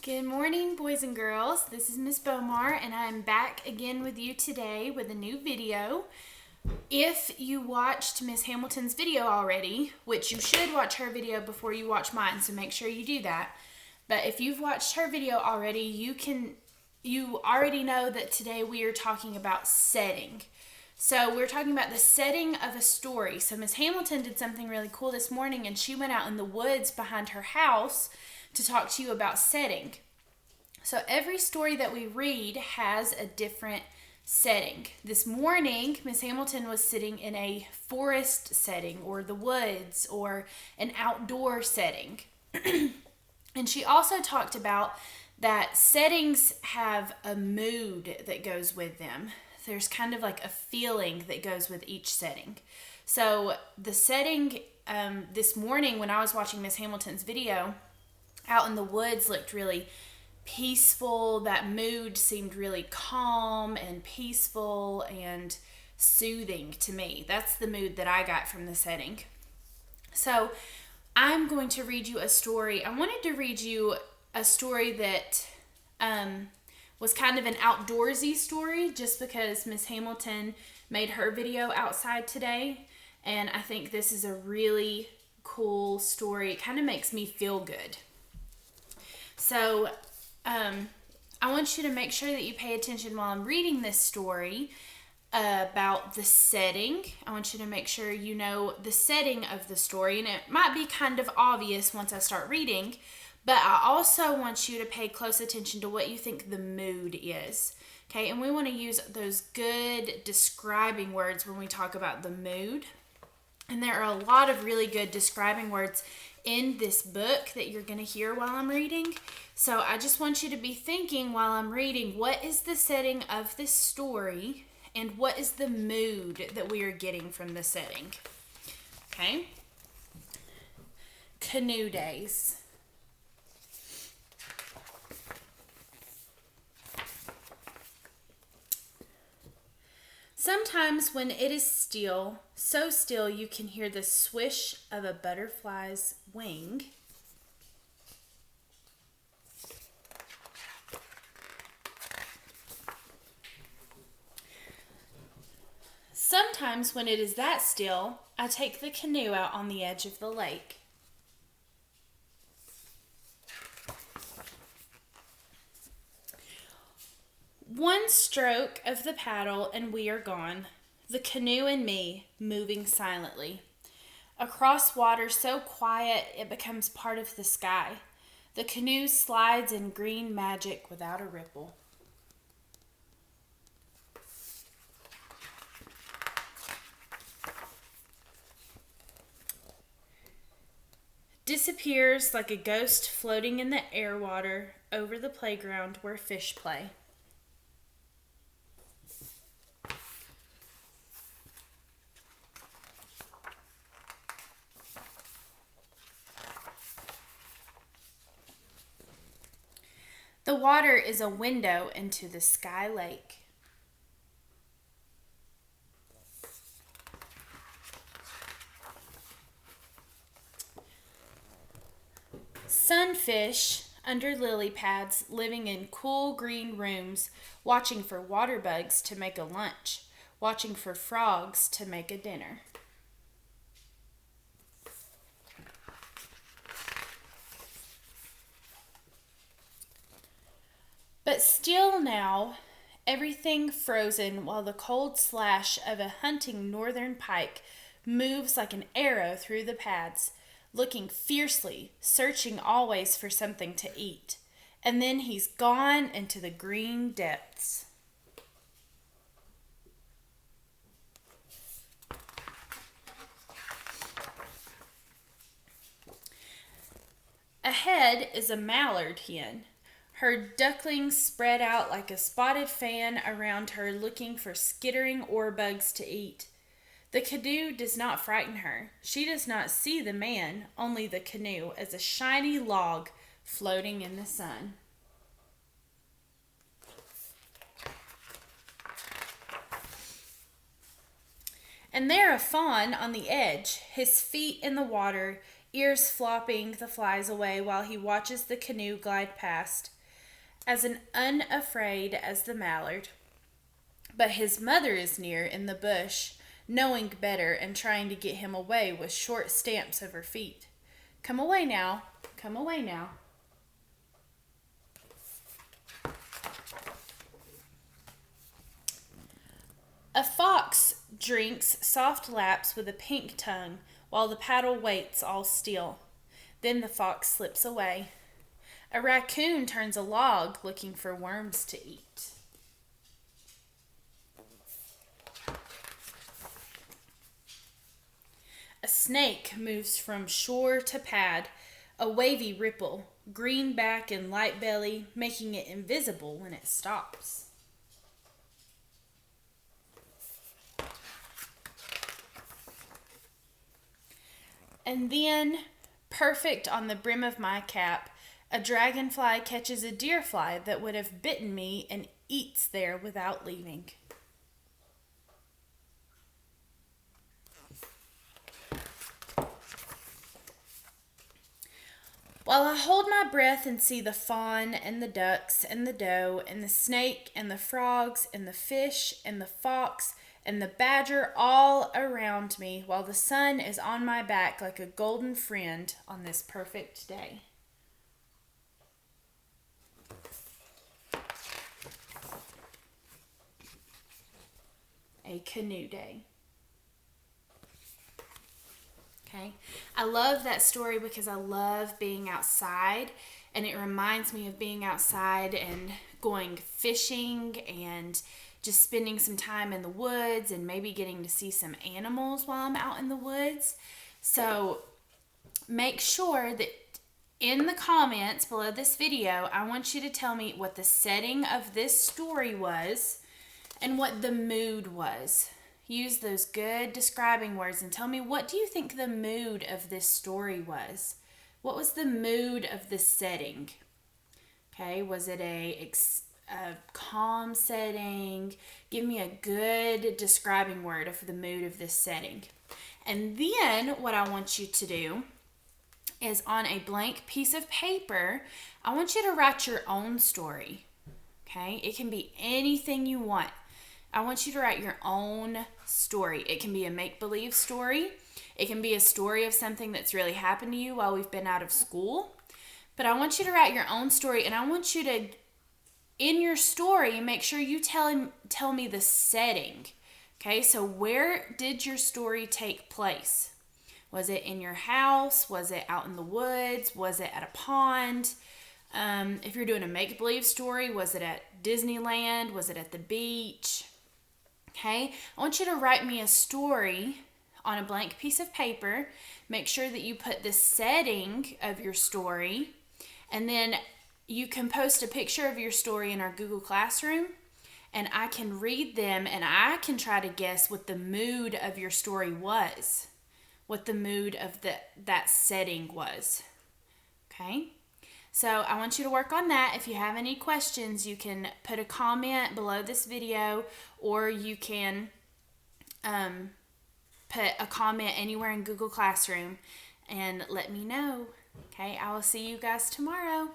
Good morning, boys and girls. This is Miss Bomar, and I'm back again with you today with a new video. If you watched Miss Hamilton's video already, which you should watch her video before you watch mine, so make sure you do that. But if you've watched her video already, you already know that today we are talking about setting. So we're talking about the setting of a story. So Miss Hamilton did something really cool this morning, and she went out in the woods behind her house to talk to you about setting. So every story that we read has a different setting. This morning, Miss Hamilton was sitting in a forest setting, or the woods, or an outdoor setting. And she also talked about that settings have a mood that goes with them. There's kind of like a feeling that goes with each setting. So the setting this morning when I was watching Miss Hamilton's video, out in the woods looked really peaceful. That mood seemed really calm and peaceful and soothing to me. That's the mood that I got from the setting. So I'm going to read you a story. I wanted to read you a story that was kind of an outdoorsy story, just because Miss Hamilton made her video outside today. And I think this is a really cool story. It kind of makes me feel good. So I want you to make sure that you pay attention while I'm reading this story about the setting. I want you to make sure you know the setting of the story, and it might be kind of obvious once I start reading, but I also want you to pay close attention to what you think the mood is. Okay, and we want to use those good describing words when we talk about the mood. And there are a lot of really good describing words in this book that you're going to hear while I'm reading. So I just want you to be thinking while I'm reading, what is the setting of this story and what is the mood that we are getting from the setting? Okay. Canoe days. Sometimes when it is still, so still you can hear the swish of a butterfly's wing. Sometimes when it is that still, I take the canoe out on the edge of the lake. One stroke of the paddle and we are gone, the canoe and me moving silently. Across water so quiet it becomes part of the sky. The canoe slides in green magic without a ripple. Disappears like a ghost floating in the air water over the playground where fish play. The water is a window into the sky lake. Sunfish under lily pads living in cool green rooms, watching for water bugs to make a lunch, watching for frogs to make a dinner. But still now, everything frozen while the cold slash of a hunting northern pike moves like an arrow through the pads, looking fiercely, searching always for something to eat. And then he's gone into the green depths. Ahead is a mallard hen. Her ducklings spread out like a spotted fan around her, looking for skittering ore bugs to eat. The canoe does not frighten her. She does not see the man, only the canoe as a shiny log floating in the sun. And there a fawn on the edge, his feet in the water, ears flopping the flies away while he watches the canoe glide past. as unafraid as the mallard. But his mother is near in the bush, knowing better and trying to get him away with short stamps of her feet. Come away now, come away now. A fox drinks soft laps with a pink tongue while the paddle waits all still. Then the fox slips away. A raccoon turns a log looking for worms to eat. A snake moves from shore to pad, a wavy ripple, green back and light belly, making it invisible when it stops. And then, perfect on the brim of my cap, a dragonfly catches a deer fly that would have bitten me and eats there without leaving. While I hold my breath and see the fawn and the ducks and the doe and the snake and the frogs and the fish and the fox and the badger all around me, while the sun is on my back like a golden friend on this perfect day. A canoe day. Okay, I love that story because I love being outside, and it reminds me of being outside and going fishing and just spending some time in the woods and maybe getting to see some animals while I'm out in the woods. So make sure that in the comments below this video, I want you to tell me what the setting of this story was and what the mood was. Use those good describing words and tell me, what do you think the mood of this story was? What was the mood of the setting? Okay, was it a calm setting? Give me a good describing word of the mood of this setting. And then what I want you to do is, on a blank piece of paper, I want you to write your own story. Okay, it can be anything you want. I want you to write your own story. It can be a make-believe story. It can be a story of something that's really happened to you while we've been out of school. But I want you to write your own story, and I want you to, in your story, make sure you tell me the setting. Okay, so where did your story take place? Was it in your house? Was it out in the woods? Was it at a pond? If you're doing a make-believe story, was it at Disneyland? Was it at the beach? Okay, I want you to write me a story on a blank piece of paper. Make sure that you put the setting of your story, and then you can post a picture of your story in our Google Classroom, and I can read them, and I can try to guess what the mood of your story was, what the mood of that setting was. Okay? So I want you to work on that. If you have any questions, you can put a comment below this video, or you can put a comment anywhere in Google Classroom and let me know. Okay, I will see you guys tomorrow.